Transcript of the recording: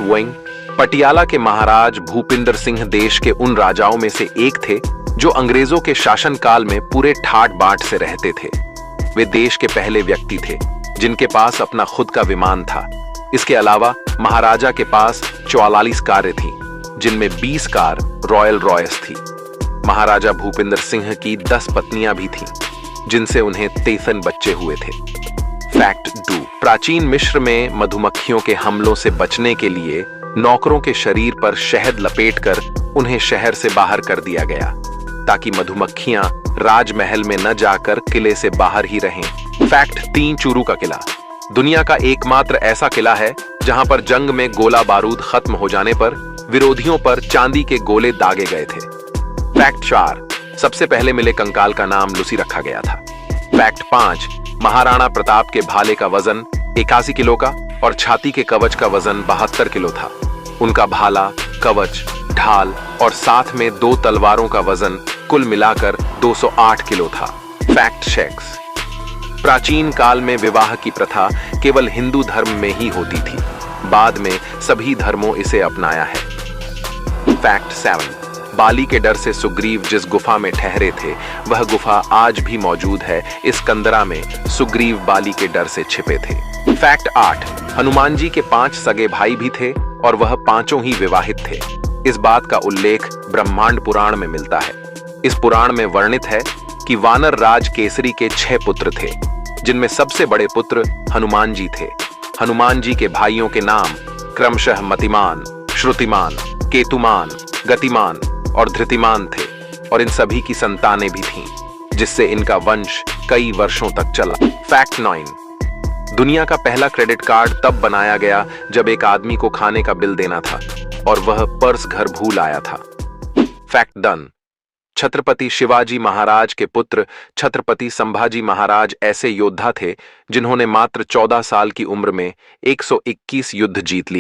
Fact wing. Patiala के महाराज भूपिंदर सिंह देश के उन राजाओं में से एक थे जो अंग्रेजों के शासनकाल में पूरे ठाट बाट से रहते थे। वे देश के पहले व्यक्ति थे जिनके पास अपना खुद का विमान था। इसके अलावा महाराजा के पास 44 कारें थीं, जिनमें 20 कार रॉयल रॉयस थी। महाराजा भूपिंदर सिंह की 10 पत्नियां भी थीं, जिनसे उन्हें 53 बच्चे हुए थे। फैक्ट 2। प्राचीन मिस्र में मधुमक्खियों के हमलों से बचने के लिए नौकरों के शरीर पर शहद लपेटकर उन्हें शहर से बाहर कर दिया गया, ताकि मधुमक्खियां राजमहल में न जाकर किले से बाहर ही रहें। फैक्ट 3। चूरू का किला दुनिया का एकमात्र ऐसा किला है जहां पर जंग में गोला बारूद खत्म हो जाने पर विरोधियों पर चांदी के गोले दागे गए थे। फैक्ट 4। सबसे पहले मिले कंकाल का नाम लुसी रखा गया था। फैक्ट 5। महाराणा प्रताप के भाले का वजन 81 किलो का और छाती के कवच का वजन 72 किलो था। उनका भाला, कवच, ढाल और साथ में 2 तलवारों का वजन कुल मिलाकर 208 किलो था। फैक्ट 6। प्राचीन काल में विवाह की प्रथा केवल हिंदू धर्म में ही होती थी। बाद में सभी धर्मों इसे अपनाया है। फैक्ट 7। बाली के डर से सुग्रीव जिस गुफा में ठहरे थे, वह गुफा आज भी मौजूद है। इस कंदरा में सुग्रीव बाली के डर से छिपे थे। फैक्ट 8। हनुमान जी के 5 सगे भाई भी थे और वह पांचों ही विवाहित थे। इस बात का उल्लेख ब्रह्मांड पुराण में मिलता है। इस पुराण में वर्णित है कि वानर राज केसरी के 6 पुत्र थे, जिनमें सबसे बड़े पुत्र हनुमान जी थे। हनुमान जी के भाइयों के नाम क्रमशः मतिमान, श्रुतिमान, केतुमान, गतिमान और धृतिमान थे, और इन सभी की संतानें भी थीं, जिससे इनका वंश कई वर्षों तक चला। फैक्ट 9। दुनिया का पहला क्रेडिट कार्ड तब बनाया गया जब एक आदमी को खाने का बिल देना था और वह पर्स घर भूल आया था। फैक्ट 10। छत्रपति शिवाजी महाराज के पुत्र छत्रपति संभाजी महाराज ऐसे योद्धा थे जिन्होंने मात्र 14 साल की उम्र में 121 युद्ध जीत लिए।